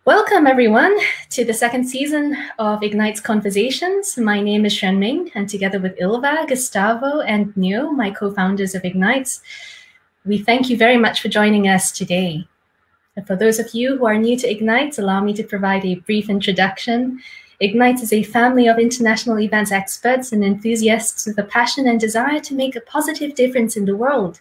Welcome, everyone, to the second season of IGNITE's Conversations. My name is Shenming, and together with Ilva, Gustavo, and Neo, my co-founders of IGNITE, we thank you very much for joining us today. And for those of you who are new to IGNITE, allow me to provide a brief introduction. IGNITE is a family of international events experts and enthusiasts with a passion and desire to make a positive difference in the world.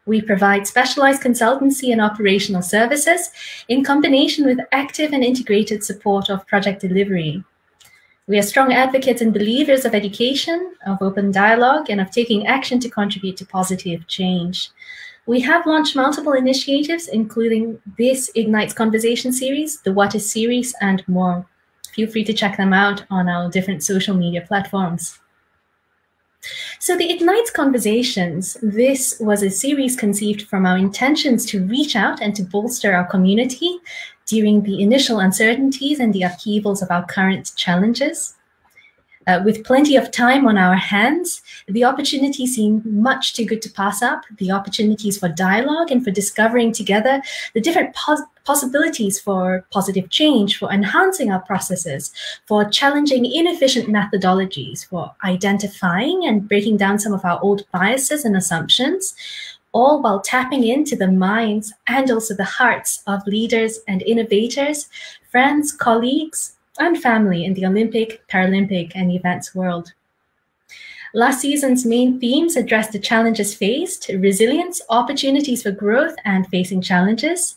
We provide specialized consultancy and operational services in combination with active and integrated support of project delivery. We are strong advocates and believers of education, of open dialogue, and of taking action to contribute to positive change. We have launched multiple initiatives, including this IGNITE's Conversation series, the What Is series, and more. Feel free to check them out on our different social media platforms. So the IGNITE's Conversations, this was a series conceived from our intentions to reach out and to bolster our community during the initial uncertainties and the upheavals of our current challenges. With plenty of time on our hands, the opportunities seem much too good to pass up, the opportunities for dialogue and for discovering together the different possibilities for positive change, for enhancing our processes, for challenging inefficient methodologies, for identifying and breaking down some of our old biases and assumptions, all while tapping into the minds and also the hearts of leaders and innovators, friends, colleagues, and family in the Olympic, Paralympic, and events world. Last season's main themes addressed the challenges faced, resilience, opportunities for growth, and facing challenges.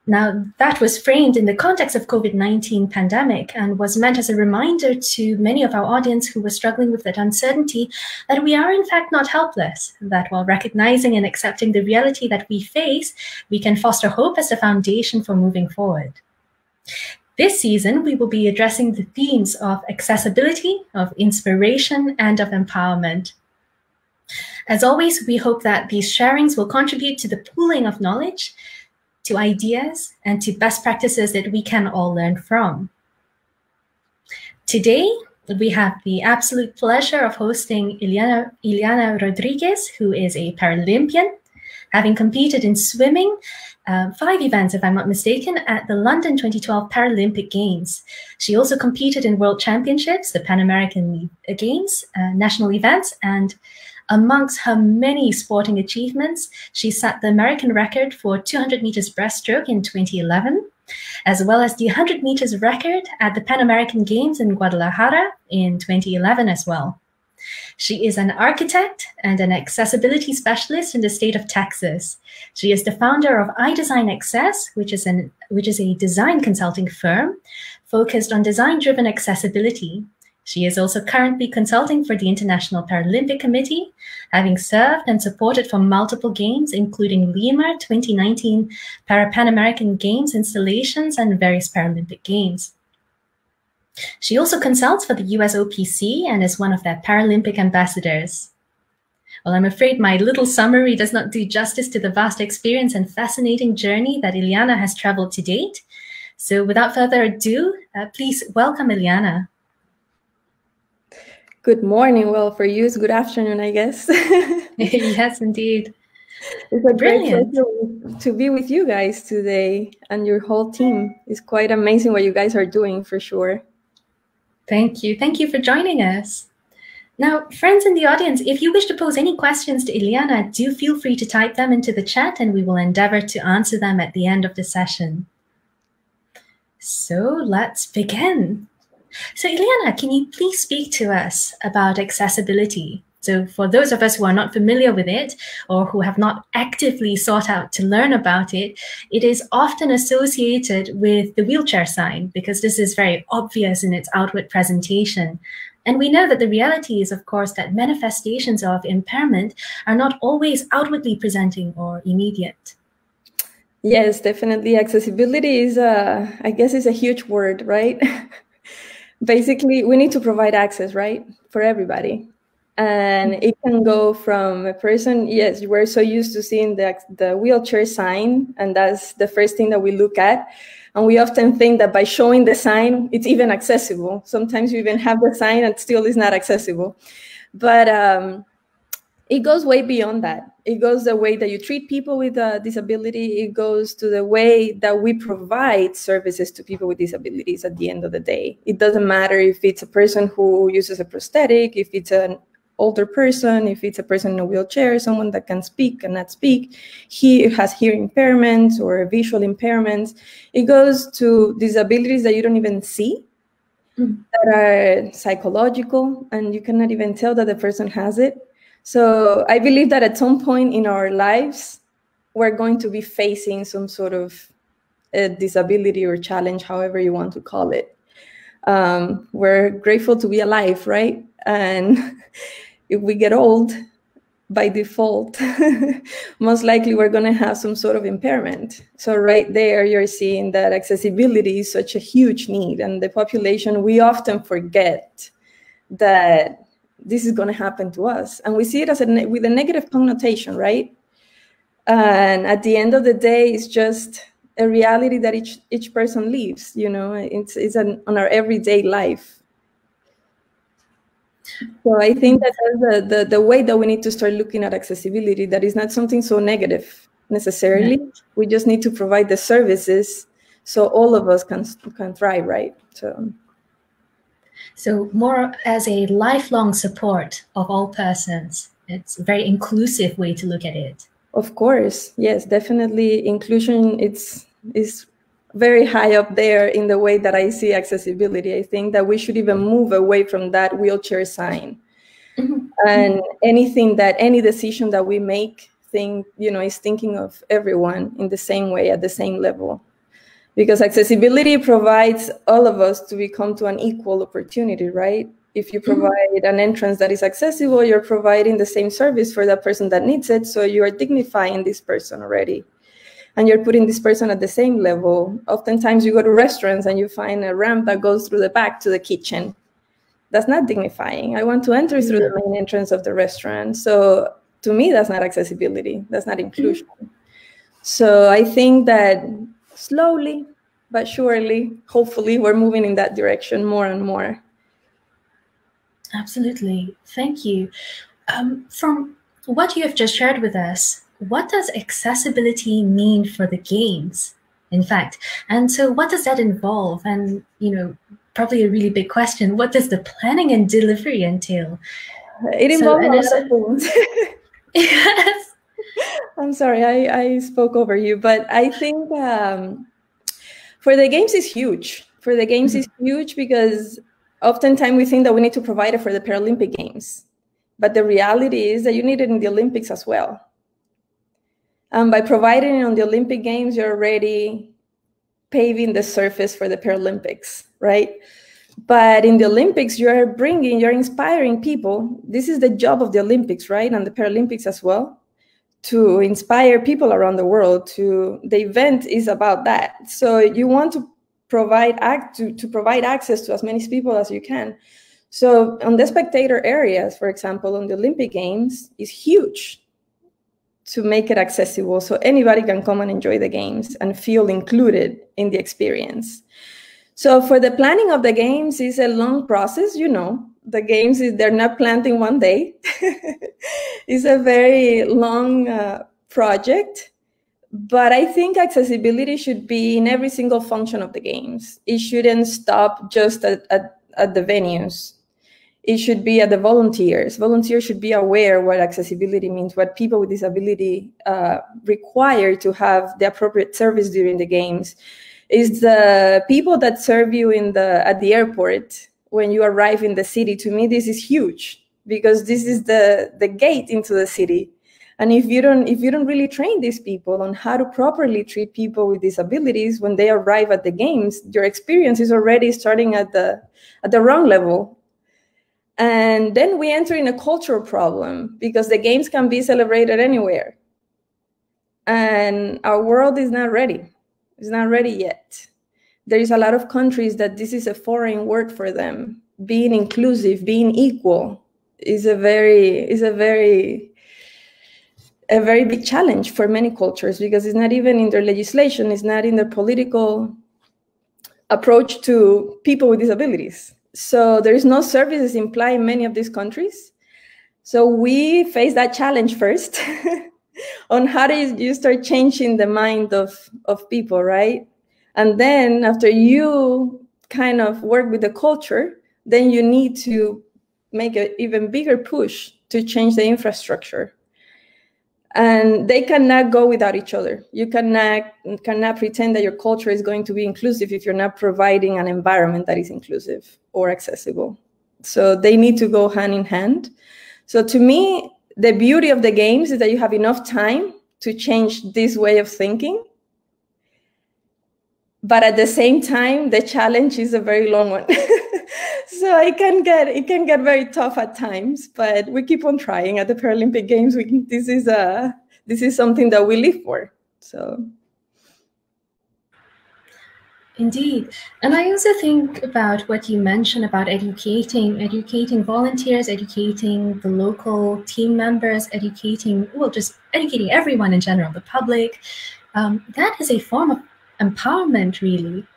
Now, that was framed in the context of COVID-19 pandemic and was meant as a reminder to many of our audience who were struggling with that uncertainty that we are in fact not helpless, that while recognizing and accepting the reality that we face, we can foster hope as the foundation for moving forward. This season, we will be addressing the themes of accessibility, of inspiration, and of empowerment. As always, we hope that these sharings will contribute to the pooling of knowledge, to ideas, and to best practices that we can all learn from. Today, we have the absolute pleasure of hosting Ileana Rodriguez, who is a Paralympian, having competed in swimming, 5 events, if I'm not mistaken, at the London 2012 Paralympic Games. She also competed in World Championships, the Pan American Games, national events, and amongst her many sporting achievements, she set the American record for 200 meters breaststroke in 2011, as well as the 100 meters record at the Pan American Games in Guadalajara in 2011 as well. She is an architect and an accessibility specialist in the state of Texas. She is the founder of iDesign Access, which is a design consulting firm focused on design-driven accessibility. She is also currently consulting for the International Paralympic Committee, having served and supported for multiple games, including Lima 2019 Pan American Games installations and various Paralympic Games. She also consults for the US OPC and is one of their Paralympic ambassadors. Well, I'm afraid my little summary does not do justice to the vast experience and fascinating journey that Ileana has traveled to date. So without further ado, please welcome Ileana. Good morning. Well, for you, it's good afternoon, I guess. Yes, indeed. It's a great pleasure to be with you guys today and your whole team. It's quite amazing what you guys are doing, for sure. Thank you. Thank you for joining us. Now, friends in the audience, if you wish to pose any questions to Ileana, do feel free to type them into the chat and we will endeavor to answer them at the end of the session. So let's begin. So Ileana, can you please speak to us about accessibility? So for those of us who are not familiar with it or who have not actively sought out to learn about it, it is often associated with the wheelchair sign because this is very obvious in its outward presentation. And we know that the reality is, of course, that manifestations of impairment are not always outwardly presenting or immediate. Yes, definitely. Accessibility is, I guess, is a huge word, right? Basically, we need to provide access, right, for everybody. And it can go from a person, yes, we're so used to seeing the wheelchair sign, and that's the first thing that we look at. And we often think that by showing the sign, it's even accessible. Sometimes you even have the sign and still is not accessible. But it goes way beyond that. It goes the way that you treat people with a disability. It goes to the way that we provide services to people with disabilities at the end of the day. It doesn't matter if it's a person who uses a prosthetic, if it's an older person, if it's a person in a wheelchair, someone that can speak, cannot speak, he has hearing impairments or visual impairments. It goes to disabilities that you don't even see, that are psychological, and you cannot even tell that the person has it. So I believe that at some point in our lives, we're going to be facing some sort of a disability or challenge, however you want to call it. We're grateful to be alive, right? And if we get old, by default, most likely we're going to have some sort of impairment. So right there, you're seeing that accessibility is such a huge need. And the population, we often forget that this is going to happen to us. And we see it as with a negative connotation, right? And at the end of the day, it's just a reality that each person lives, you know, it's on our everyday life. So I think that that's the way that we need to start looking at accessibility, that is not something so negative necessarily. Yeah. We just need to provide the services so all of us can thrive, right? So more as a lifelong support of all persons. It's a very inclusive way to look at it. Of course, yes, definitely. Inclusion is very high up there in the way that I see accessibility. I think that we should even move away from that wheelchair sign. And any decision that we make, is thinking of everyone in the same way, at the same level. Because accessibility provides all of us to become to an equal opportunity, right? If you provide an entrance that is accessible, you're providing the same service for that person that needs it. So you are dignifying this person already. And you're putting this person at the same level. Oftentimes you go to restaurants and you find a ramp that goes through the back to the kitchen. That's not dignifying. I want to enter through the main entrance of the restaurant. So to me, that's not accessibility. That's not inclusion. So I think that slowly but surely, hopefully, we're moving in that direction more and more. Absolutely. Thank you. From what you have just shared with us, what does accessibility mean for the games, in fact? And so what does that involve? And, probably a really big question, what does the planning and delivery entail? It involves a lot of things. Yes. I'm sorry, I spoke over you, but I think for the games is huge. For the games is huge because oftentimes we think that we need to provide it for the Paralympic Games. But the reality is that you need it in the Olympics as well. And by providing it on the Olympic Games, you're already paving the surface for the Paralympics, right? But in the Olympics, you're inspiring people. This is the job of the Olympics, right? And the Paralympics as well, to inspire people around the world. The event is about that. So you want to provide access to as many people as you can. So on the spectator areas, for example, on the Olympic Games, is huge to make it accessible so anybody can come and enjoy the games and feel included in the experience. So for the planning of the games is a long process, The games, they're not planned in one day. It's a very long project. But I think accessibility should be in every single function of the games. It shouldn't stop just at the venues. It should be at the volunteers. Volunteers should be aware what accessibility means, what people with disability require to have the appropriate service during the games. Is the people that serve you at the airport when you arrive in the city. To me, this is huge because this is the gate into the city. And if you don't really train these people on how to properly treat people with disabilities when they arrive at the games, your experience is already starting at the wrong level. And then we enter in a cultural problem because the games can be celebrated anywhere. And our world is not ready. It's not ready yet. There is a lot of countries that this is a foreign word for them. Being inclusive, being equal is a very big challenge for many cultures because it's not even in their legislation, it's not in their political approach to people with disabilities. So there is no services implied in many of these countries. So we face that challenge first. on how do you start changing the mind of people, right? And then after you kind of work with the culture, then you need to make an even bigger push to change the infrastructure. And they cannot go without each other. You cannot pretend that your culture is going to be inclusive if you're not providing an environment that is inclusive or accessible. So they need to go hand in hand. So to me, the beauty of the games is that you have enough time to change this way of thinking. But at the same time, the challenge is a very long one. So it can get very tough at times, but we keep on trying. At the Paralympic Games, this is something that we live for. So. Indeed. And I also think about what you mentioned about educating volunteers, educating the local team members, just educating everyone in general, the public. That is a form of empowerment, really.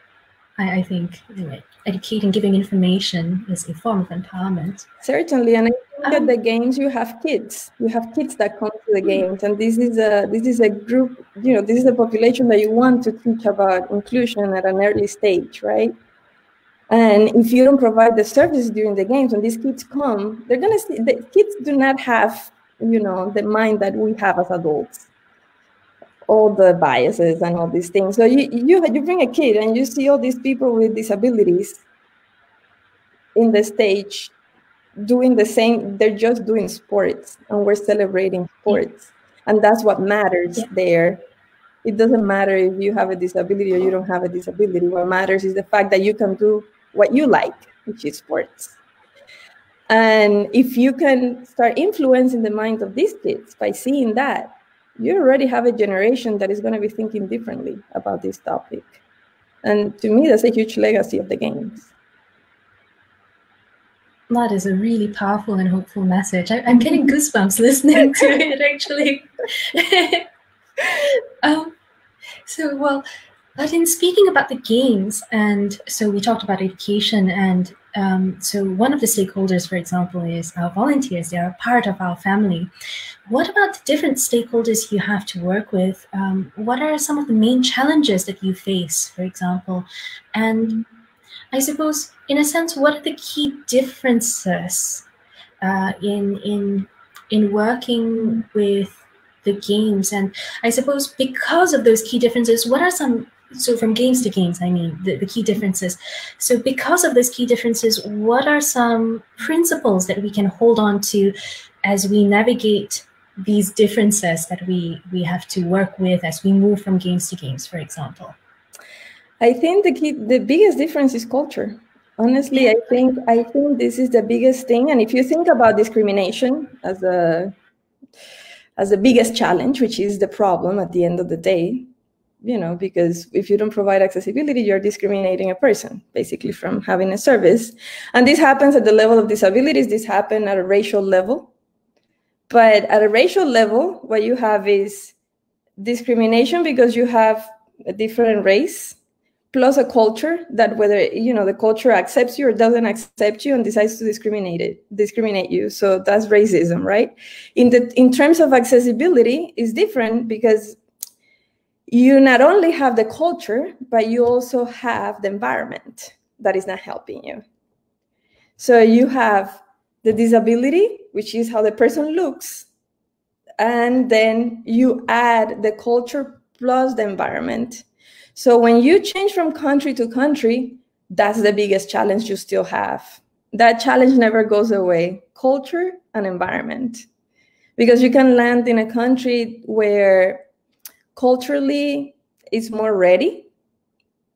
I think anyway, educating, giving information is a form of empowerment. Certainly, and I think at the games you have kids. You have kids that come to the games, and this is a group. This is a population that you want to teach about inclusion at an early stage, right? And if you don't provide the services during the games, when these kids come, they're gonna see the kids do not have the mind that we have as adults. All the biases and all these things. So you bring a kid and you see all these people with disabilities in the stage doing the same. They're just doing sports, and we're celebrating sports, and that's what matters there. It doesn't matter if you have a disability or you don't have a disability. What matters is the fact that you can do what you like, which is sports. And if you can start influencing the minds of these kids by seeing that, you already have a generation that is going to be thinking differently about this topic. And to me, that's a huge legacy of the games. That is a really powerful and hopeful message. I'm getting goosebumps listening to it, actually. But in speaking about the games, and so we talked about education, and so one of the stakeholders, for example, is our volunteers. They are part of our family. What about the different stakeholders you have to work with? What are some of the main challenges that you face, for example? And I suppose, in a sense, what are the key differences in working with the games? And I suppose because of those key differences, what are some, so from games to games, I mean, the key differences. So because of those key differences, what are some principles that we can hold on to as we navigate these differences that we have to work with as we move from games to games, for example? I think the biggest difference is culture. Honestly, I think this is the biggest thing. And if you think about discrimination as the biggest challenge, which is the problem at the end of the day, because if you don't provide accessibility, you're discriminating a person, basically, from having a service. And this happens at the level of disabilities. This happens at a racial level. But at a racial level, what you have is discrimination because you have a different race, plus a culture that whether the culture accepts you or doesn't accept you and decides to discriminate you. So that's racism, right? In terms of accessibility, it's different because you not only have the culture, but you also have the environment that is not helping you. So you have the disability, which is how the person looks, and then you add the culture plus the environment. So when you change from country to country, that's the biggest challenge you still have. That challenge never goes away, culture and environment. Because you can land in a country where culturally it's more ready,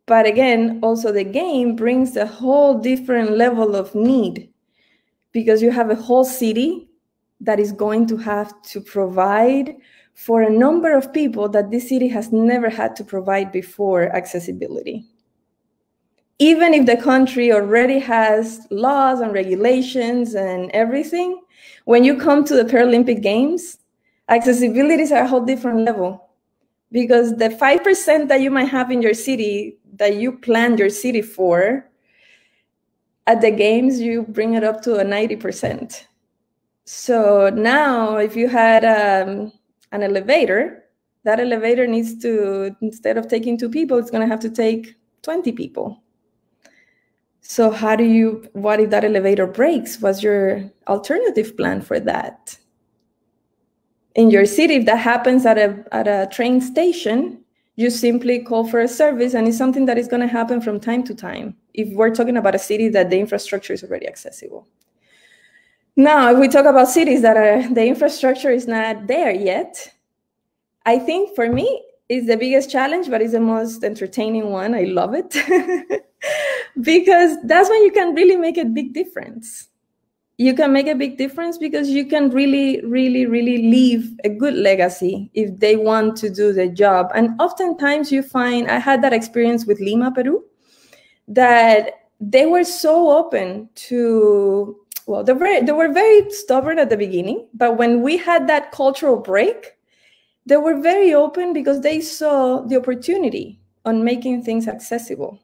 but again, also the game brings a whole different level of need because you have a whole city that is going to have to provide for a number of people that this city has never had to provide before accessibility. Even if the country already has laws and regulations and everything, when you come to the Paralympic Games, accessibility is at a whole different level because the 5% that you might have in your city that you planned your city for, at the games, you bring it up to a 90%. So now if you had an elevator, that elevator needs to, instead of taking 2 people, it's going to have to take 20 people. So what if that elevator breaks? What's your alternative plan for that? In your city, if that happens at a train station, you simply call for a service, and it's something that is going to happen from time to time if we're talking about a city that the infrastructure is already accessible. Now, if we talk about cities that the infrastructure is not there yet, I think for me, it's the biggest challenge, but it's the most entertaining one. I love it because that's when you can really make a big difference. You can make a big difference because you can really, really, really leave a good legacy if they want to do the job. And oftentimes you find, I had that experience with Lima, Peru, that they were so open to, well, they were very stubborn at the beginning, but when we had that cultural break, they were very open because they saw the opportunity on making things accessible.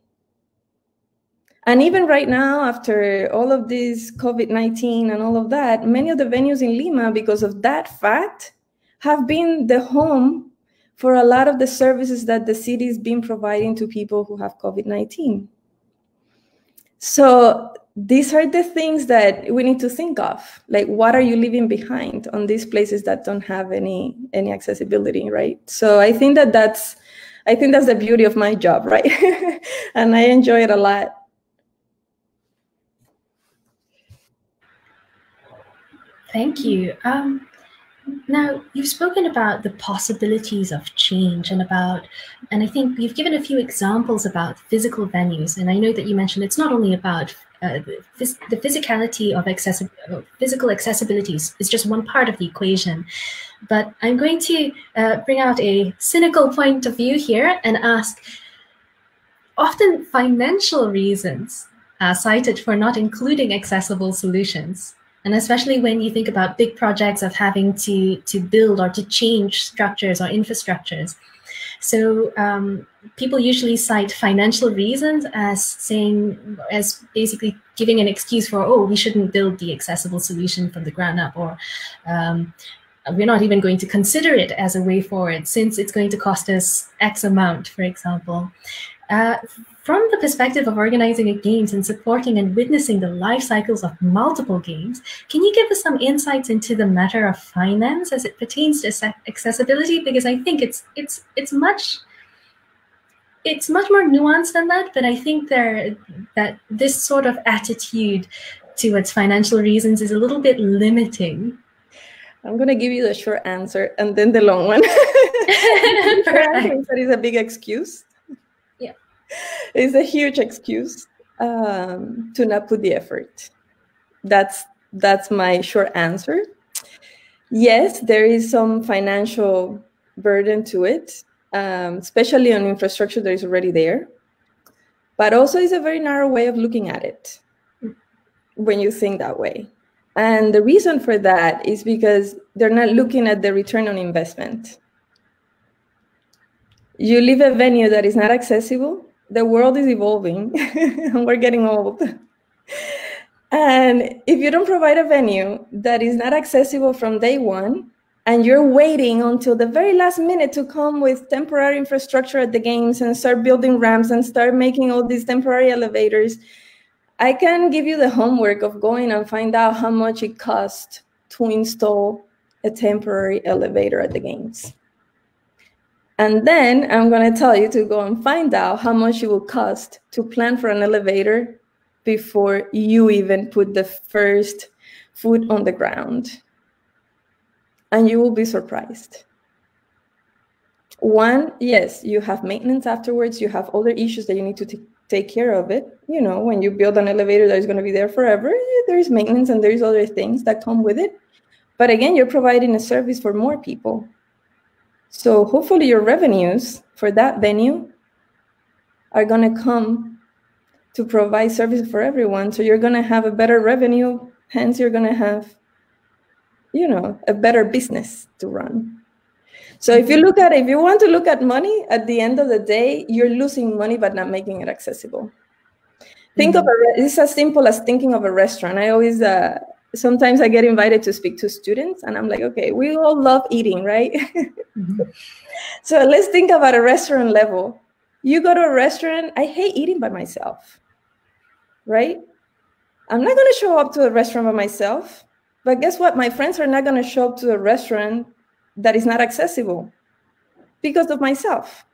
And even right now, after all of this COVID-19 and all of that, many of the venues in Lima, because of that fact, have been the home for a lot of the services that the city's been providing to people who have COVID-19. So these are the things that we need to think of. Like, what are you leaving behind on these places that don't have any accessibility, right? So I think that's the beauty of my job, right? And I enjoy it a lot. Thank you. Now, you've spoken about the possibilities of change and I think you've given a few examples about physical venues. And I know that you mentioned it's not only about the physicality of physical accessibilities is just one part of the equation. But I'm going to bring out a cynical point of view here and ask, often financial reasons are cited for not including accessible solutions. And especially when you think about big projects of having to build or to change structures or infrastructures. So people usually cite financial reasons as basically giving an excuse for, oh, we shouldn't build the accessible solution from the ground up, or we're not even going to consider it as a way forward since it's going to cost us X amount, for example. From the perspective of organizing a games and supporting and witnessing the life cycles of multiple games, can you give us some insights into the matter of finance as it pertains to accessibility? Because I think it's much more nuanced than that, but I think that this sort of attitude towards financial reasons is a little bit limiting. I'm going to give you the short answer and then the long one. That is a big excuse. Yeah. It's a huge excuse to not put the effort. That's my short answer. Yes, there is some financial burden to it, especially on infrastructure that is already there. But also it's a very narrow way of looking at it when you think that way. And the reason for that is because they're not looking at the return on investment. You leave a venue that is not accessible, the world is evolving, and we're getting old. And if you don't provide a venue that is not accessible from day one, and you're waiting until the very last minute to come with temporary infrastructure at the games and start building ramps and start making all these temporary elevators, I can give you the homework of going and find out how much it costs to install a temporary elevator at the games. And then I'm going to tell you to go and find out how much it will cost to plan for an elevator before you even put the first foot on the ground. And you will be surprised. One, yes, you have maintenance afterwards. You have other issues that you need to take care of it. You know, when you build an elevator that is going to be there forever, there's maintenance and there's other things that come with it. But again, you're providing a service for more people. So hopefully your revenues for that venue are going to come to provide service for everyone. So you're going to have a better revenue. Hence, you're going to have, you know, a better business to run. So if you want to look at money, at the end of the day, you're losing money but not making it accessible. Think of it's as simple as thinking of a restaurant. I always sometimes I get invited to speak to students, and I'm like, okay, we all love eating, right? So let's think about a restaurant level. You go to a restaurant, I hate eating by myself, right? I'm not going to show up to a restaurant by myself, but guess what? My friends are not going to show up to a restaurant that is not accessible because of myself.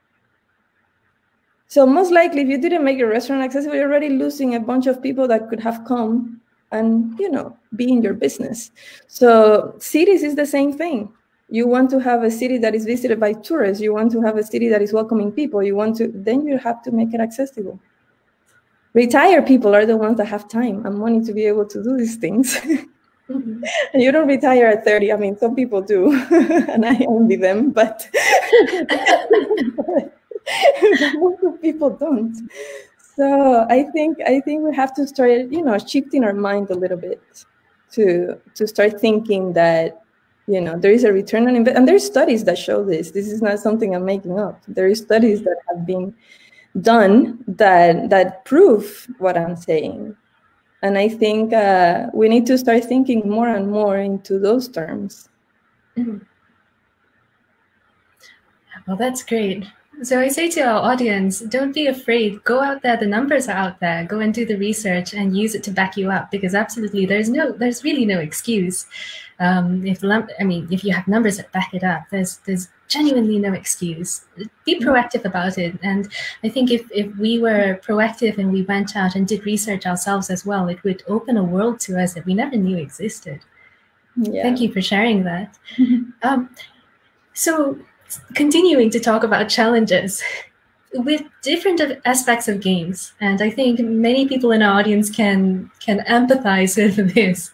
So most likely, if you didn't make your restaurant accessible, you're already losing a bunch of people that could have come and, you know, be in your business. So cities is the same thing. You want to have a city that is visited by tourists. You want to have a city that is welcoming people. Then you have to make it accessible. Retired people are the ones that have time and money to be able to do these things. And you don't retire at 30. I mean, some people do, and I envy them, but most of people don't. So I think we have to start, you know, shifting our mind a little bit to start thinking that, you know, there is a return on investment. And there's studies that show this. This is not something I'm making up. There is studies that have been done that prove what I'm saying. And I think we need to start thinking more and more into those terms. Mm-hmm. Well, that's great. So I say to our audience, don't be afraid. Go out there. The numbers are out there. Go and do the research and use it to back you up, because absolutely there's really no excuse. If you have numbers that back it up, there's genuinely no excuse. Be proactive about it. And I think if we were proactive and we went out and did research ourselves as well, it would open a world to us that we never knew existed. Yeah. Thank you for sharing that. So continuing to talk about challenges with different aspects of games, and I think many people in our audience can empathize with this.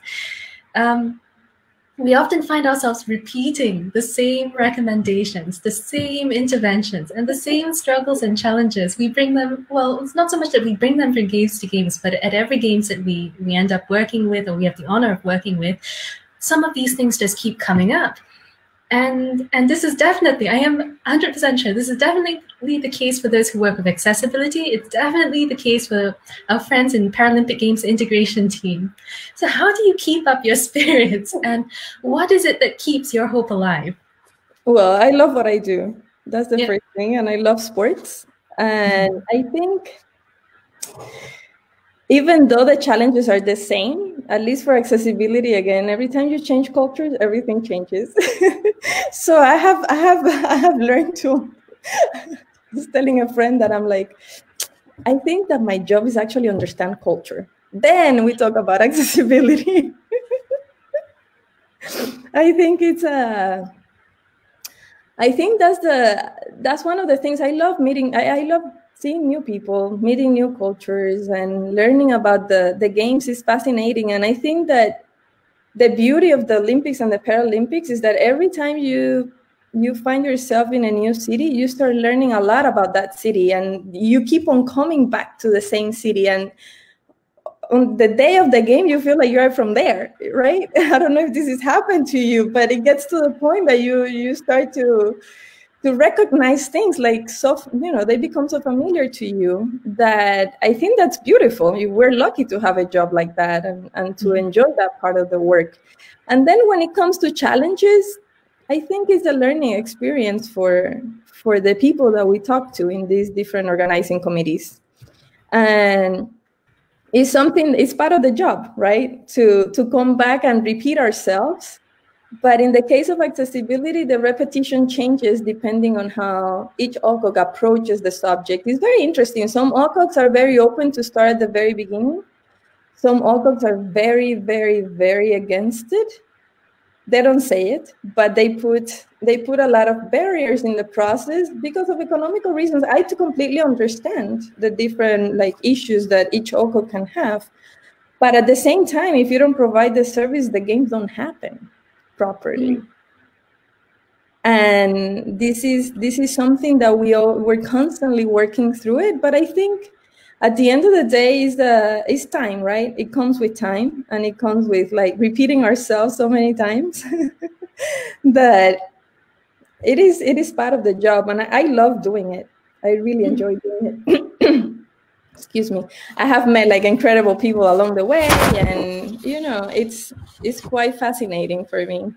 We often find ourselves repeating the same recommendations, the same interventions, and the same struggles and challenges. We bring them, well, it's not so much that we bring them from games to games, but at every games that we end up working with, or we have the honor of working with, some of these things just keep coming up. And this is definitely, I am 100% sure, this is definitely the case for those who work with accessibility. It's definitely the case for our friends in Paralympic Games integration team. So how do you keep up your spirits, and what is it that keeps your hope alive? Well, I love what I do. That's the first thing, and I love sports. And I think even though the challenges are the same, at least for accessibility, again, every time you change cultures, everything changes. So I have learned to, just telling a friend that I'm like, I think that my job is actually understand culture. Then we talk about accessibility. I think that's one of the things I love meeting. I love seeing new people, meeting new cultures, and learning about the games is fascinating. And I think that the beauty of the Olympics and the Paralympics is that every time you find yourself in a new city, you start learning a lot about that city, and you keep on coming back to the same city. And on the day of the game, you feel like you are from there, right? I don't know if this has happened to you, but it gets to the point that you start to recognize things like, so, you know, they become so familiar to you that I think that's beautiful. We're lucky to have a job like that and to enjoy that part of the work. And then when it comes to challenges, I think it's a learning experience for the people that we talk to in these different organizing committees. And it's part of the job, right? To come back and repeat ourselves. But in the case of accessibility, the repetition changes depending on how each OCOG approaches the subject. It's very interesting. Some OCOGs are very open to start at the very beginning. Some OCOGs are very, very, very against it. They don't say it, but they put a lot of barriers in the process because of economical reasons. I completely understand the different issues that each OCOG can have. But at the same time, if you don't provide the service, the games don't happen properly. And this is something that we're constantly working through it. But I think at the end of the day is time, right? It comes with time, and it comes with repeating ourselves so many times that it is part of the job. And I love doing it. I really enjoy doing it. excuse me, I have met like incredible people along the way, and you know, it's quite fascinating for me.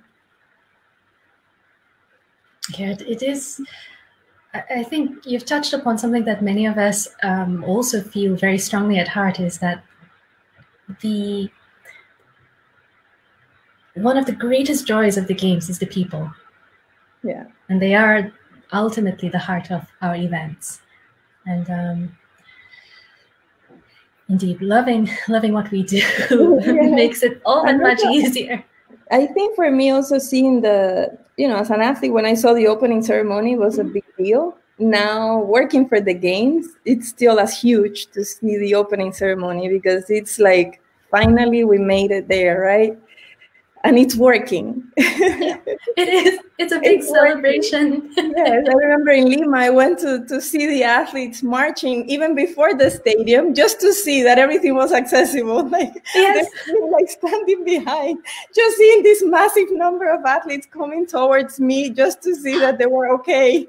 Yeah, it is. I think you've touched upon something that many of us also feel very strongly at heart, is that one of the greatest joys of the games is the people. Yeah. And they are ultimately the heart of our events. And indeed, loving what we do makes it all that much easier. I think for me also seeing as an athlete, when I saw the opening ceremony was a big deal. Now working for the games, it's still as huge to see the opening ceremony, because it's like, finally we made it there, right? And it's working. Yeah, it is. It's a big celebration. Yes, I remember in Lima, I went to see the athletes marching even before the stadium, just to see that everything was accessible. Like, yes. They're like standing behind, just seeing this massive number of athletes coming towards me just to see that they were okay.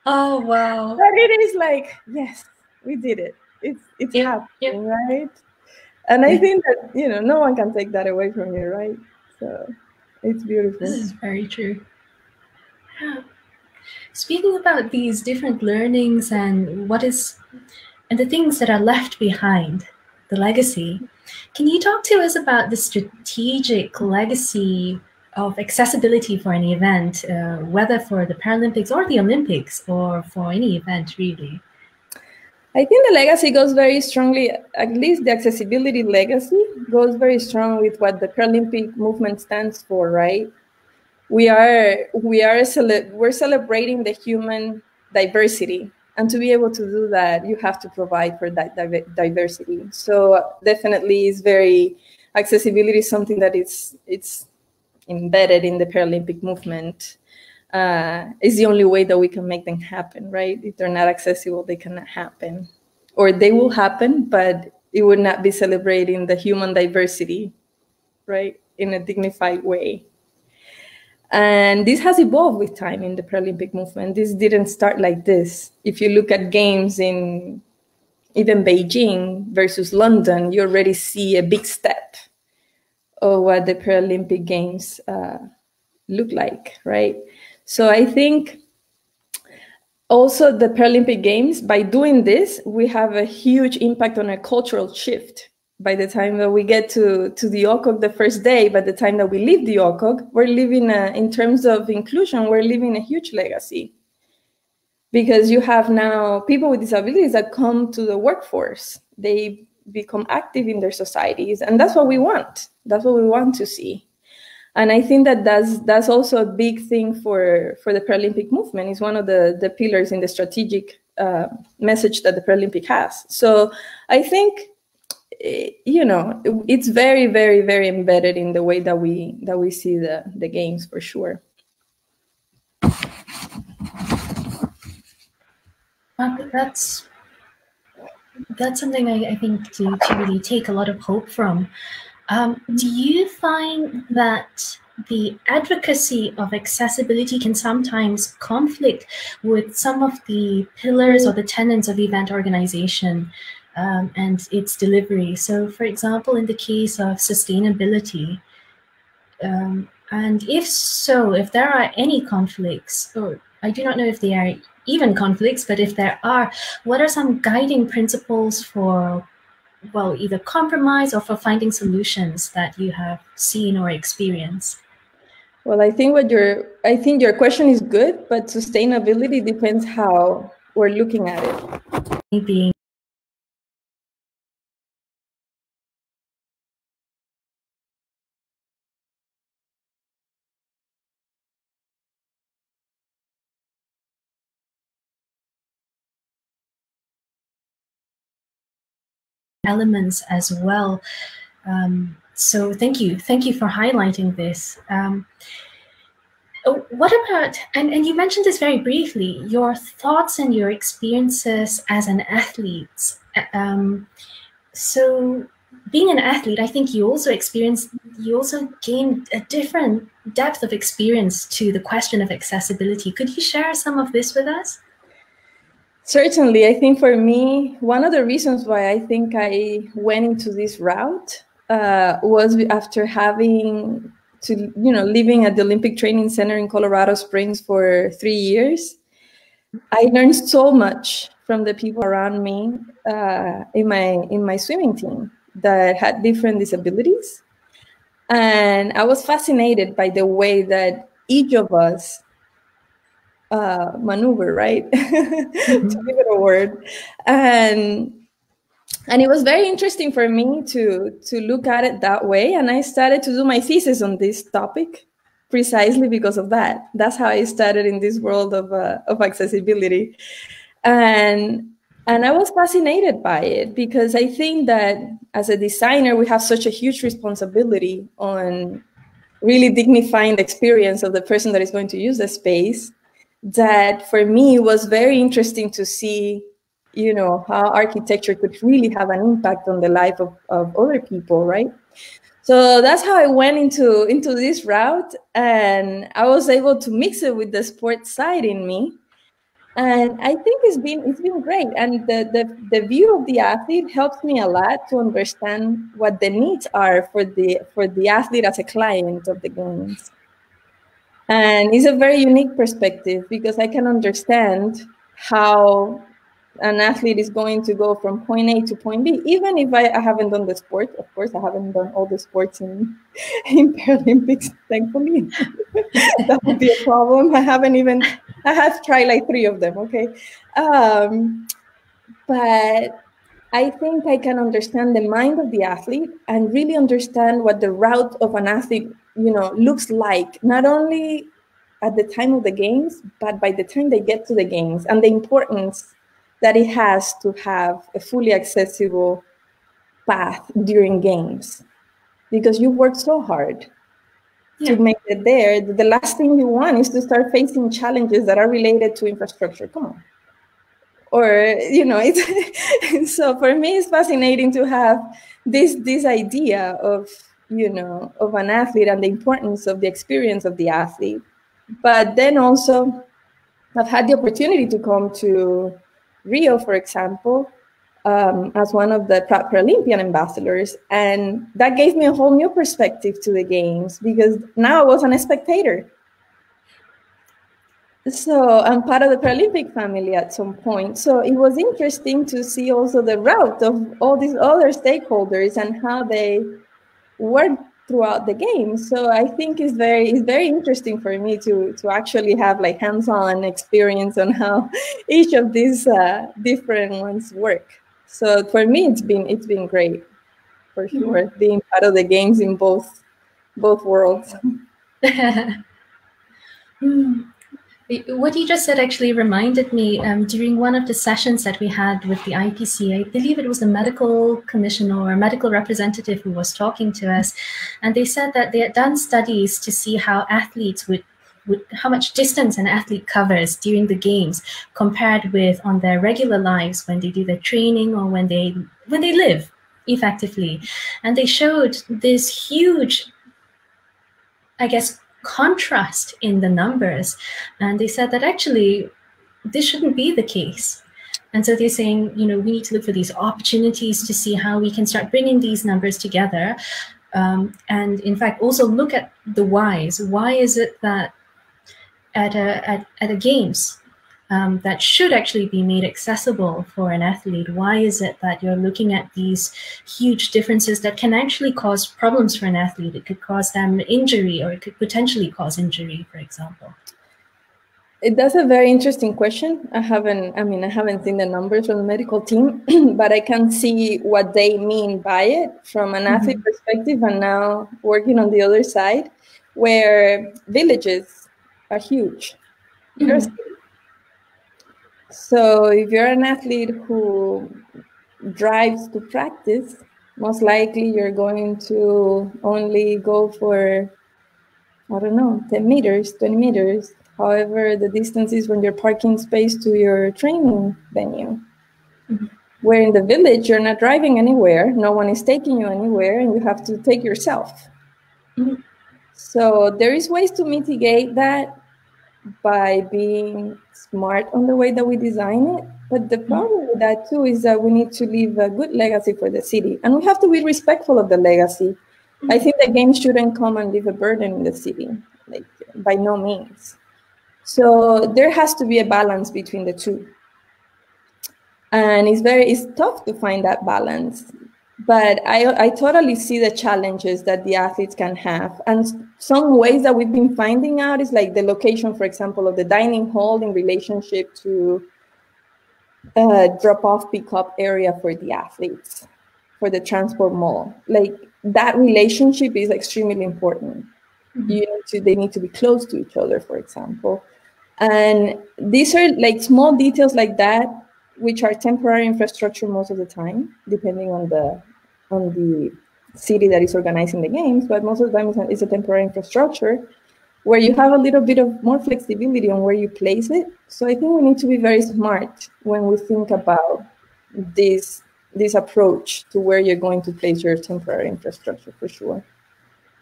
Oh, wow. But it is like, yes, we did it. It's happening, right? And I think that, no one can take that away from you, right? So it's beautiful. This is very true. Speaking about these different learnings and the things that are left behind, the legacy, can you talk to us about the strategic legacy of accessibility for an event, whether for the Paralympics or the Olympics, or for any event really? I think the legacy goes very strongly, at least the accessibility legacy goes very strong with what the Paralympic movement stands for, right? We're celebrating the human diversity, and to be able to do that, you have to provide for that diversity. So definitely, accessibility is something that it's embedded in the Paralympic movement. Is the only way that we can make them happen, right? If they're not accessible, they cannot happen, or they will happen, but it would not be celebrating the human diversity, right, in a dignified way. And this has evolved with time in the Paralympic movement. This didn't start like this. If you look at games in even Beijing versus London, you already see a big step of what the Paralympic Games look like, right? So I think also the Paralympic Games, by doing this, we have a huge impact on a cultural shift. By the time that we get to the OCOG the first day, by the time that we leave the OCOG, we're living, in terms of inclusion, we're leaving a huge legacy. Because you have now people with disabilities that come to the workforce. They become active in their societies, and that's what we want. That's what we want to see. And I think that that's also a big thing for the Paralympic movement. It's one of the pillars in the strategic message that the Paralympic has. So I think, it's very, very, very embedded in the way that we see the games, for sure. That's something I think to really take a lot of hope from. Do you find that the advocacy of accessibility can sometimes conflict with some of the pillars or the tenets of event organization and its delivery? So, for example, in the case of sustainability, and if so, if there are any conflicts, or I do not know if they are even conflicts, but if there are, what are some guiding principles for, well, either compromise or for finding solutions that you have seen or experienced? Well, I think your question is good, but sustainability depends how we're looking at it. Being elements as well. So thank you for highlighting this. What about, and you mentioned this very briefly, your thoughts and your experiences as an athlete. So being an athlete, I think you also gained a different depth of experience to the question of accessibility. Could you share some of this with us? Certainly, I think for me, one of the reasons why I think I went into this route was after having to, living at the Olympic Training Center in Colorado Springs for 3 years. I learned so much from the people around me in my swimming team that had different disabilities. And I was fascinated by the way that each of us maneuver, right? To give it a word. And it was very interesting for me to look at it that way. And I started to do my thesis on this topic precisely because of that. That's how I started in this world of accessibility. And I was fascinated by it because I think that as a designer, we have such a huge responsibility on really dignifying the experience of the person that is going to use the space, that for me it was very interesting to see, how architecture could really have an impact on the life of other people, right? So that's how I went into this route, and I was able to mix it with the sports side in me. And I think it's been great. And the view of the athlete helps me a lot to understand what the needs are for the athlete as a client of the games. And it's a very unique perspective because I can understand how an athlete is going to go from point A to point B, even if I haven't done the sport. Of course, I haven't done all the sports in Paralympics, thankfully. That would be a problem. I have tried like 3 of them, okay? But I think I can understand the mind of the athlete and really understand what the route of an athlete, looks like, not only at the time of the games, but by the time they get to the games, and the importance that it has to have a fully accessible path during games, because you work so hard to make it there. The last thing you want is to start facing challenges that are related to infrastructure. Come on. Or, so for me, it's fascinating to have this idea of, of an athlete and the importance of the experience of the athlete. But then also, I've had the opportunity to come to Rio, for example, as one of the Paralympian ambassadors. And that gave me a whole new perspective to the games, because now I was a spectator. So I'm part of the Paralympic family at some point. So it was interesting to see also the route of all these other stakeholders and how they work throughout the game. So I think it's very interesting for me to actually have like hands-on experience on how each of these different ones work. So for me, it's been great, for sure, being part of the games in both worlds. What you just said actually reminded me during one of the sessions that we had with the IPC, I believe it was the medical commissioner or medical representative who was talking to us, and they said that they had done studies to see how athletes how much distance an athlete covers during the games compared with on their regular lives when they do their training or when they live effectively. And they showed this huge, I guess, contrast in the numbers. And they said that actually this shouldn't be the case. And so they're saying, we need to look for these opportunities to see how we can start bringing these numbers together. And in fact, also look at the whys. Why is it that at a games that should actually be made accessible for an athlete, why is it that you're looking at these huge differences that can actually cause problems for an athlete? It could cause them injury, or it could potentially cause injury, for example. That's a very interesting question. I haven't seen the numbers from the medical team, but I can see what they mean by it from an athlete perspective, and now working on the other side, where villages are huge. So if you're an athlete who drives to practice, most likely you're going to only go for, 10 meters, 20 meters, however the distance is from your parking space to your training venue. Where in the village, you're not driving anywhere, no one is taking you anywhere, and you have to take yourself. So there is ways to mitigate that, by being smart on the way that we design it. But the problem with that too is that we need to leave a good legacy for the city, and we have to be respectful of the legacy. I think the game shouldn't come and leave a burden in the city, like by no means. So there has to be a balance between the two. And it's tough to find that balance. But I totally see the challenges that the athletes can have. And some ways that we've been finding out is like the location, for example, of the dining hall in relationship to drop-off pickup area for the athletes, for the transport mall. Like that relationship is extremely important. They need to be close to each other, for example. And these are like small details like that, which are temporary infrastructure most of the time, depending on the city that is organizing the games. But most of the time it's a temporary infrastructure where you have a little bit of more flexibility on where you place it. So I think we need to be very smart when we think about this approach to where you're going to place your temporary infrastructure, for sure.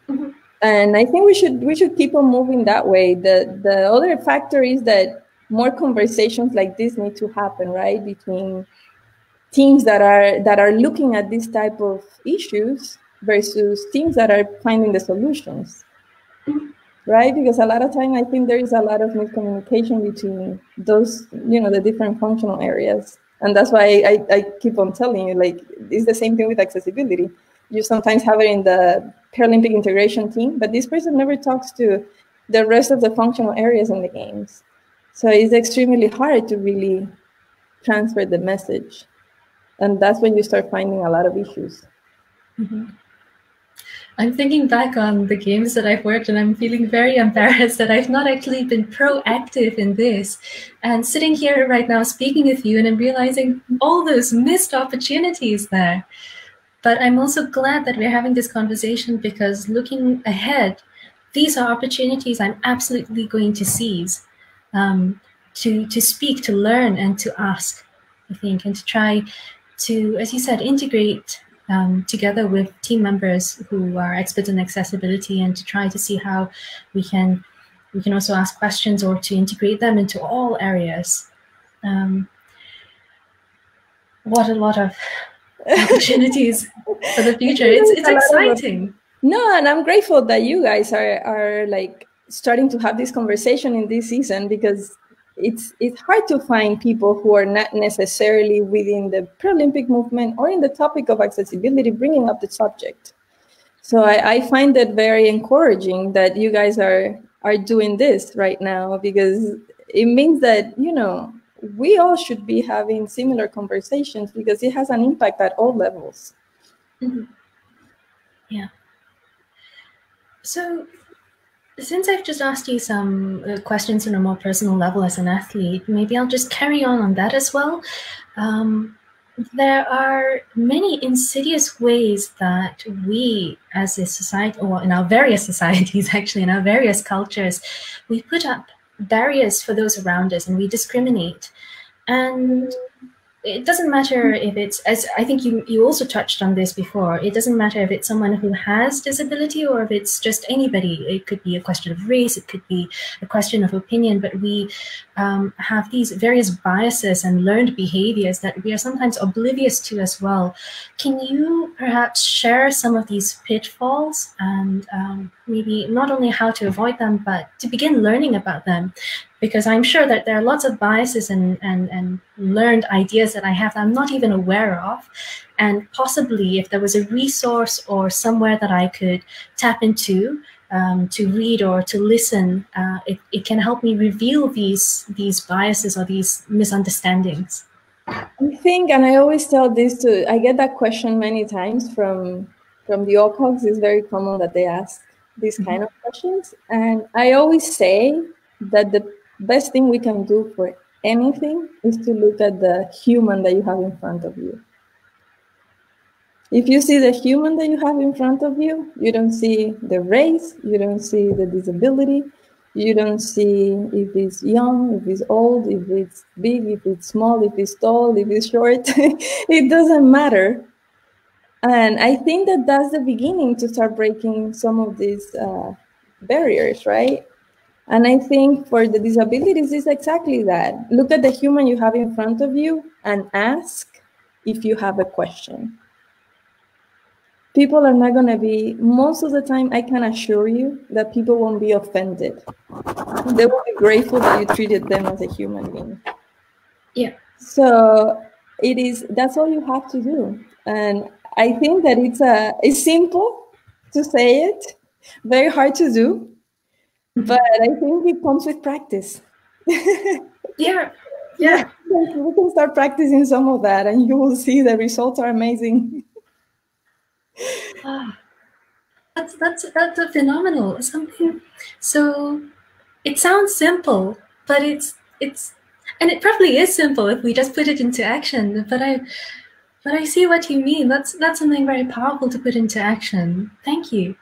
Mm-hmm. And I think we should keep on moving that way. The other factor is that more conversations like this need to happen, right, between teams that are looking at this type of issues versus teams that are finding the solutions, right? Because a lot of time I think there is a lot of miscommunication between those, the different functional areas. And that's why I keep on telling you, like, it's the same thing with accessibility. You sometimes have it in the Paralympic integration team, but this person never talks to the rest of the functional areas in the games. So it's extremely hard to really transfer the message. And that's when you start finding a lot of issues. Mm-hmm. I'm thinking back on the games that I've worked, and I'm feeling very embarrassed that I've not actually been proactive in this. And sitting here right now speaking with you, and I'm realizing all those missed opportunities there. But I'm also glad that we're having this conversation, because looking ahead, these are opportunities I'm absolutely going to seize, to speak, to learn, and to ask, I think, and to try to, as you said, integrate together with team members who are experts in accessibility, and to try to see how we can also ask questions or to integrate them into all areas. What a lot of opportunities for the future. It's exciting. No, and I'm grateful that you guys are like starting to have this conversation in this season, because it's hard to find people who are not necessarily within the Paralympic movement or in the topic of accessibility bringing up the subject. So I find it very encouraging that you guys are doing this right now, because it means that, we all should be having similar conversations, because it has an impact at all levels. Mm-hmm. Yeah. So since I've just asked you some questions on a more personal level as an athlete, maybe I'll just carry on that as well. There are many insidious ways that we as a society, or in our various societies, actually, in our various cultures, we put up barriers for those around us, and we discriminate. And it doesn't matter if it's, as I think you also touched on this before, it doesn't matter if it's someone who has disability or if it's just anybody. It could be a question of race, it could be a question of opinion, but we have these various biases and learned behaviors that we are sometimes oblivious to as well. Can you perhaps share some of these pitfalls, and maybe not only how to avoid them, but to begin learning about them? Because I'm sure that there are lots of biases and learned ideas that I have that I'm not even aware of. And possibly if there was a resource or somewhere that I could tap into to read or to listen, it can help me reveal these biases or these misunderstandings. I think, and I always tell this I get that question many times from the OCOGs. It's very common that they ask these kind of questions. And I always say that the best thing we can do for anything is to look at the human that you have in front of you. If you see the human that you have in front of you, you don't see the race, you don't see the disability, you don't see if it's young, if it's old, if it's big, if it's small, if it's tall, if it's short. It doesn't matter. And I think that that's the beginning to start breaking some of these barriers, right? And I think for the disabilities, it's exactly that. Look at the human you have in front of you and ask if you have a question. People are not going to be, most of the time, I can assure you that people won't be offended. They will be grateful that you treated them as a human being. Yeah. So that's all you have to do. And I think that it's simple to say it, very hard to do, but I think it comes with practice. Yeah. Yeah, we can start practicing some of that and you will see the results are amazing. That's a phenomenal something. So it sounds simple, but it's and it probably is simple if we just put it into action. But I see what you mean. That's something very powerful to put into action. Thank you.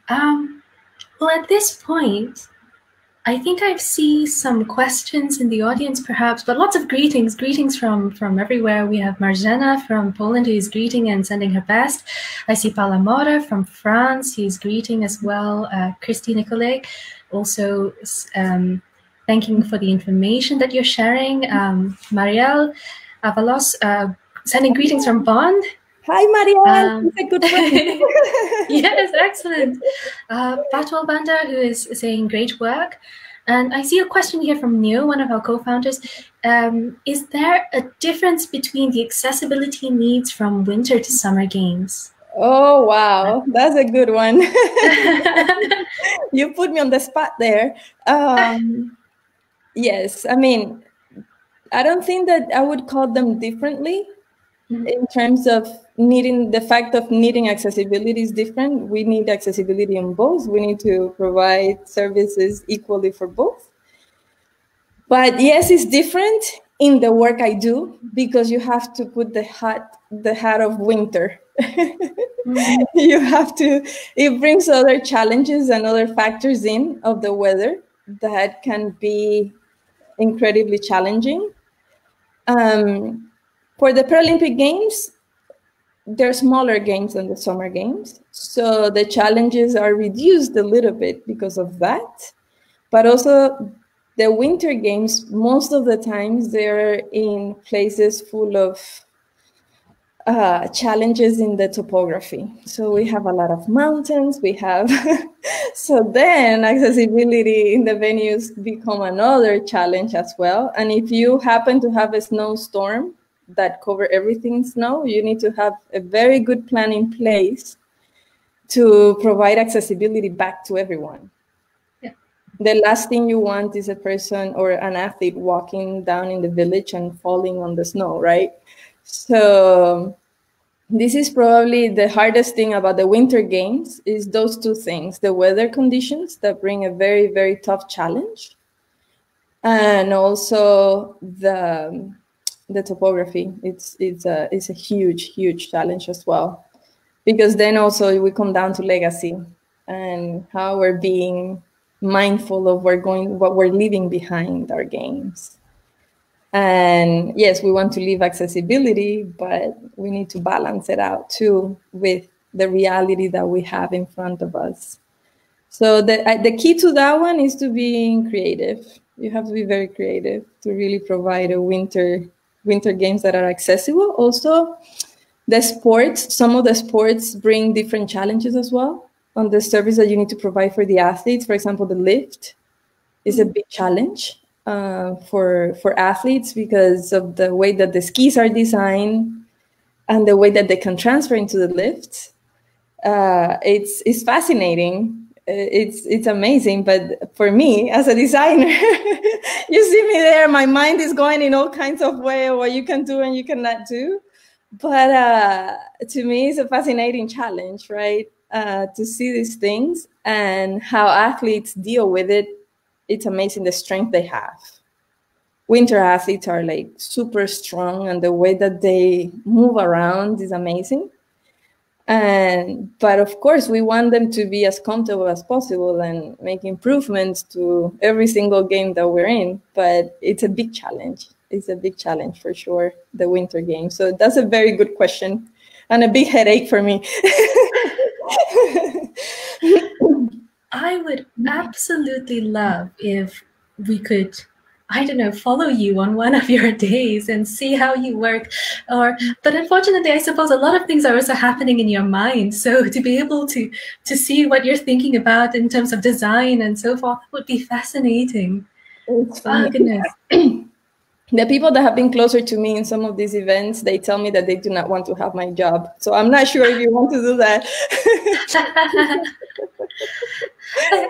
Well, at this point, I think I see some questions in the audience, perhaps, but lots of greetings from everywhere. We have Marzena from Poland who is greeting and sending her best. I see Palamora from France, he's greeting as well. Christy Nicolay also thanking for the information that you're sharing. Marielle Avalos sending greetings from Bonn. Hi, Marielle. He's a good friend. Yes, excellent. Patwal Banda, who is saying great work. And I see a question here from Neo, one of our co-founders. Is there a difference between the accessibility needs from winter to summer games? Oh, wow. That's a good one. You put me on the spot there. Yes, I mean, I don't think that I would call them differently. In terms of the fact of needing accessibility is different. We need accessibility in both. We need to provide services equally for both. But yes, it's different in the work I do because you have to put the hat of winter. You have to, it brings other challenges and other factors in of the weather that can be incredibly challenging. For the Paralympic Games, they're smaller games than the summer games. So the challenges are reduced a little bit because of that. But also the winter games, most of the times they're in places full of challenges in the topography. So we have a lot of mountains, we have, so then accessibility in the venues become another challenge as well. And if you happen to have a snowstorm that cover everything in snow, you need to have a very good plan in place to provide accessibility back to everyone. Yeah. The last thing you want is a person or an athlete walking down in the village and falling on the snow, right? So this is probably the hardest thing about the winter games is those two things, the weather conditions that bring a very, very tough challenge, and also the topography. It's a huge challenge as well, because then also we come down to legacy and how we're being mindful of what we're leaving behind our games. And yes, we want to leave accessibility, but we need to balance it out too with the reality that we have in front of us. So the key to that one is to be creative. You have to be very creative to really provide a winter games that are accessible. Also, some of the sports bring different challenges as well on the service that you need to provide for the athletes. For example, the lift is a big challenge for athletes because of the way that the skis are designed and the way that they can transfer into the lift. It's fascinating. It's amazing, but for me as a designer, you see me there, my mind is going in all kinds of ways what you can do and you cannot do. But to me, it's a fascinating challenge, right? To see these things and how athletes deal with it. It's amazing the strength they have. Winter athletes are like super strong, and the way that they move around is amazing. But of course, we want them to be as comfortable as possible and make improvements to every single game that we're in. But it's a big challenge. It's a big challenge for sure, the winter game. So that's a very good question and a big headache for me. I would absolutely love if we could, I don't know, follow you on one of your days and see how you work. But unfortunately, I suppose a lot of things are also happening in your mind. So to be able to see what you're thinking about in terms of design and so forth would be fascinating. It's Oh, funny. goodness. The people that have been closer to me in some of these events, they tell me that they do not want to have my job. So I'm not sure if you want to do that.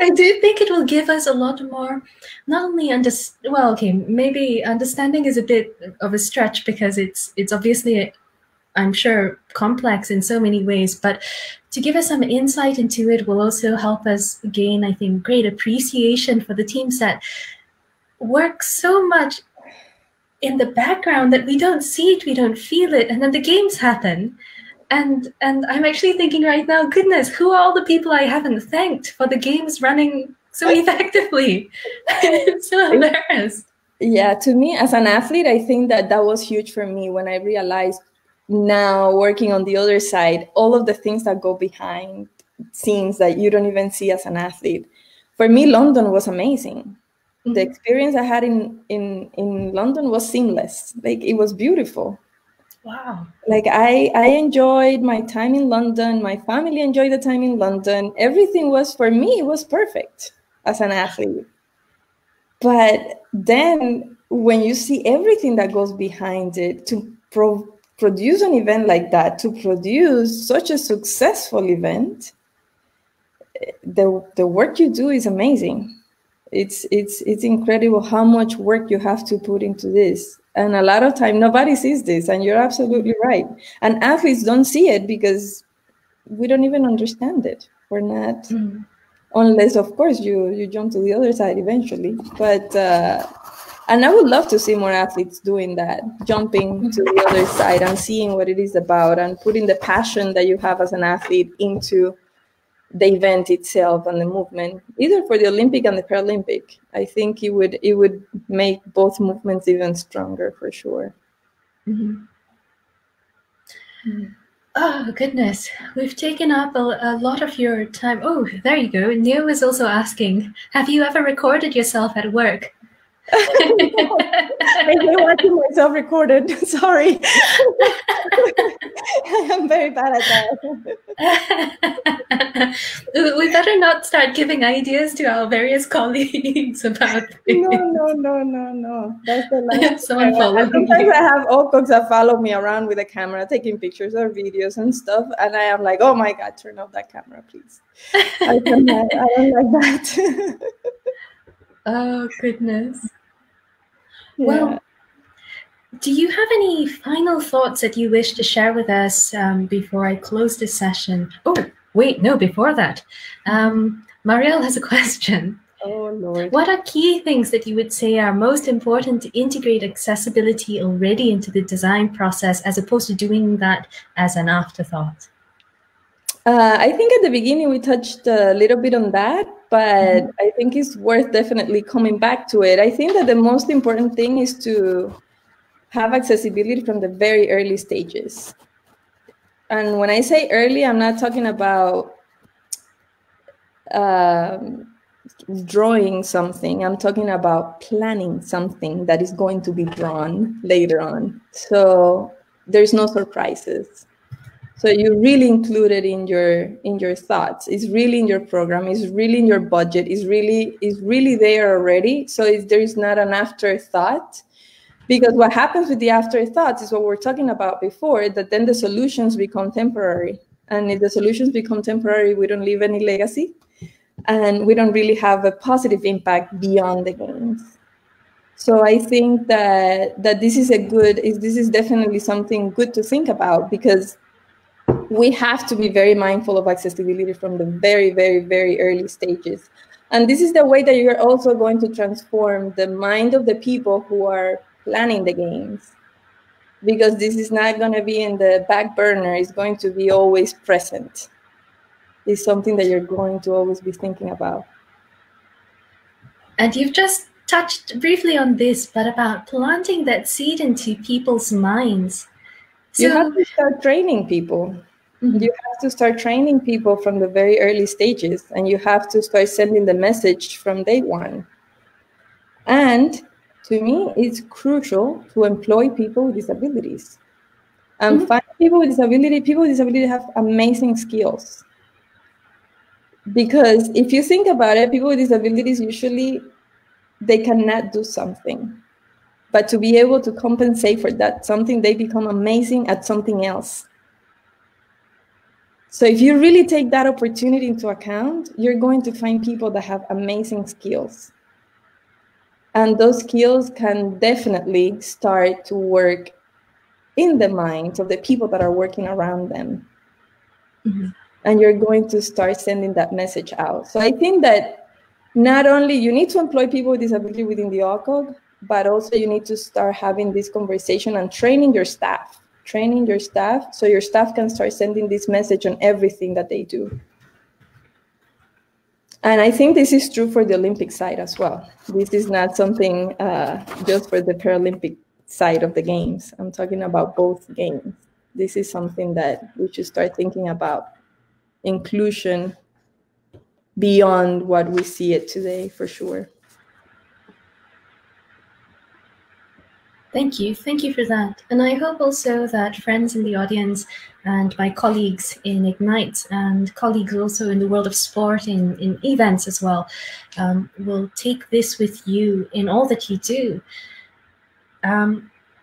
I do think it will give us a lot more, not only well, okay, maybe understanding is a bit of a stretch because it's obviously, I'm sure, complex in so many ways, but to give us some insight into it will also help us gain, I think, great appreciation for the teams that work so much in the background that we don't see it, we don't feel it, and then the games happen. And I'm actually thinking right now, goodness, who are all the people I haven't thanked for the games running so effectively? It's so hilarious. Yeah, to me as an athlete, I think that was huge for me when I realized now working on the other side, all of the things that go behind scenes that you don't even see as an athlete. For me, London was amazing. The experience I had in London was seamless. Like, it was beautiful. Wow. Like, I enjoyed my time in London. My family enjoyed the time in London. Everything was, for me, it was perfect as an athlete. But then when you see everything that goes behind it to produce an event like that, to produce such a successful event, the work you do is amazing. It's incredible how much work you have to put into this. And a lot of time, nobody sees this, and you're absolutely right. And athletes don't see it because we don't even understand it. We're not, unless, of course, you jump to the other side eventually. But, and I would love to see more athletes doing that, jumping to the other side and seeing what it is about and putting the passion that you have as an athlete into the event itself and the movement, either for the Olympic and the Paralympic. I think it would make both movements even stronger for sure. Oh, goodness. We've taken up a lot of your time. Oh, there you go. Neo is also asking, have you ever recorded yourself at work? I'm watching myself recorded. Sorry. I'm very bad at that. We better not start giving ideas to our various colleagues about things. No. That's the last. Someone following sometimes you. I have all folks that follow me around with a camera, taking pictures or videos and stuff, and I am like, oh my God, turn off that camera, please. I don't like that. Oh, goodness. Yeah. Well, do you have any final thoughts that you wish to share with us before I close this session? Oh, wait, no, before that. Marielle has a question. Oh, Lord. What are key things that you would say are most important to integrate accessibility already into the design process as opposed to doing that as an afterthought? I think at the beginning we touched a little bit on that, but I think it's worth definitely coming back to it. I think that the most important thing is to have accessibility from the very early stages. And when I say early, I'm not talking about drawing something. I'm talking about planning something that is going to be drawn later on. So there's no surprises. So you really include it in your thoughts. It's really in your program. It's really in your budget. It's really there already. So there is not an afterthought. Because what happens with the afterthoughts is what we're talking about before, that then the solutions become temporary. And if the solutions become temporary, we don't leave any legacy. And we don't really have a positive impact beyond the games. So I think that this is definitely something good to think about, because we have to be very mindful of accessibility from the very, very, very early stages. And this is the way that you're also going to transform the mind of the people who are planning the games, because this is not going to be in the back burner. It's going to be always present. It's something that you're going to always be thinking about. And you've just touched briefly on this, but about planting that seed into people's minds. So you have to start training people. You have to start training people from the very early stages, and you have to start sending the message from day one. And to me, it's crucial to employ people with disabilities. And find people with disability have amazing skills. Because if you think about it, people with disabilities, usually they cannot do something. But to be able to compensate for that something, they become amazing at something else. So if you really take that opportunity into account, you're going to find people that have amazing skills. And those skills can definitely start to work in the minds of the people that are working around them. And you're going to start sending that message out. So I think that not only you need to employ people with disability within the OCOG, but also you need to start having this conversation and training your staff so your staff can start sending this message on everything that they do. And I think this is true for the Olympic side as well. This is not something just for the Paralympic side of the games. I'm talking about both games. This is something that we should start thinking about, inclusion beyond what we see it today, for sure. Thank you for that. And I hope also that friends in the audience and my colleagues in Ignite and colleagues also in the world of sport, in events as well, will take this with you in all that you do.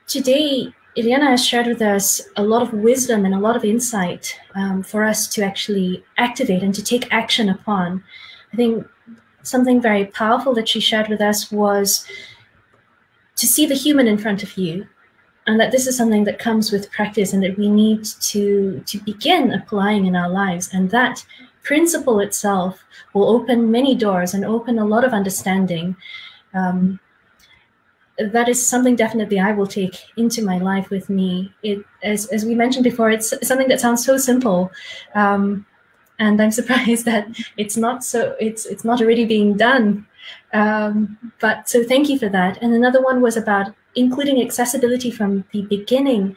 Today, Ileana has shared with us a lot of wisdom and a lot of insight for us to actually activate and to take action upon. I think something very powerful that she shared with us was to see the human in front of you, and that this is something that comes with practice and that we need to begin applying in our lives. And that principle itself will open many doors and open a lot of understanding. That is something definitely I will take into my life with me. As we mentioned before, it's something that sounds so simple. And I'm surprised that it's not already being done. But so thank you for that. And another one was about including accessibility from the beginning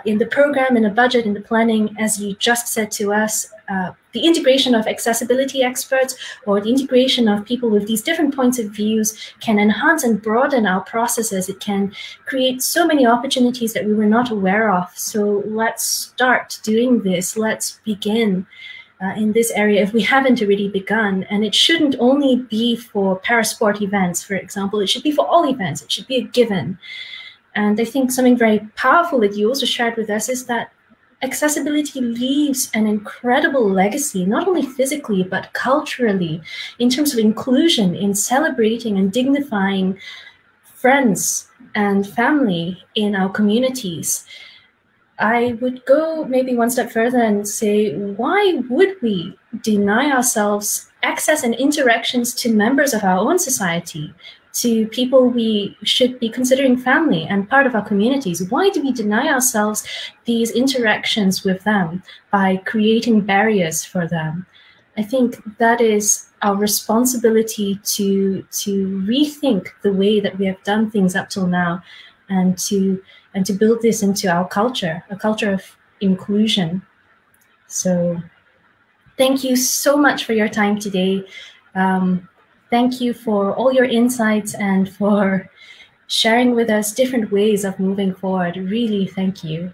in the program, in the budget, in the planning, as you just said to us, the integration of accessibility experts or the integration of people with these different points of views can enhance and broaden our processes. It can create so many opportunities that we were not aware of. So let's start doing this. Let's begin in this area if we haven't already begun. And it shouldn't only be for parasport events, for example. It should be for all events. It should be a given. And I think something very powerful that you also shared with us is that accessibility leaves an incredible legacy, not only physically, but culturally, in terms of inclusion, in celebrating and dignifying friends and family in our communities. I would go maybe one step further and say, why would we deny ourselves access and interactions to members of our own society, to people we should be considering family and part of our communities? Why do we deny ourselves these interactions with them by creating barriers for them? I think that is our responsibility to rethink the way that we have done things up till now, and to build this into our culture, a culture of inclusion. So thank you so much for your time today. Thank you for all your insights and for sharing with us different ways of moving forward. Really, thank you.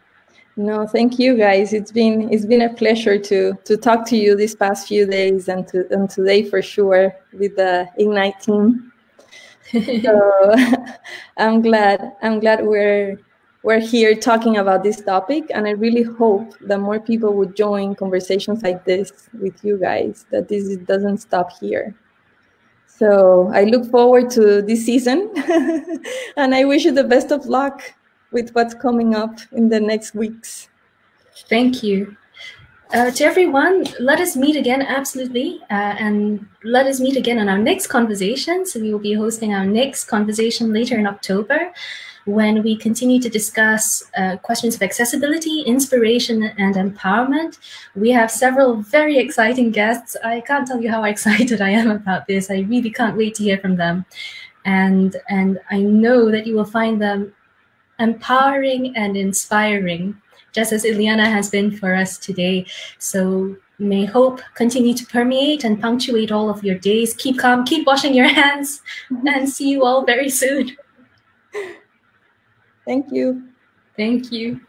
No, thank you guys. It's been a pleasure to talk to you these past few days and today for sure with the Ignite team. So I'm glad we're here talking about this topic, and I really hope that more people would join conversations like this with you guys, that this doesn't stop here. So I look forward to this season and I wish you the best of luck with what's coming up in the next weeks. Thank you. To everyone, let us meet again, absolutely. And let us meet again on our next conversation. So we will be hosting our next conversation later in October, when we continue to discuss questions of accessibility, inspiration, and empowerment. We have several very exciting guests. I can't tell you how excited I am about this. I really can't wait to hear from them. And I know that you will find them empowering and inspiring. just as Ileana has been for us today. So may hope continue to permeate and punctuate all of your days. Keep calm, keep washing your hands, and see you all very soon. Thank you. Thank you.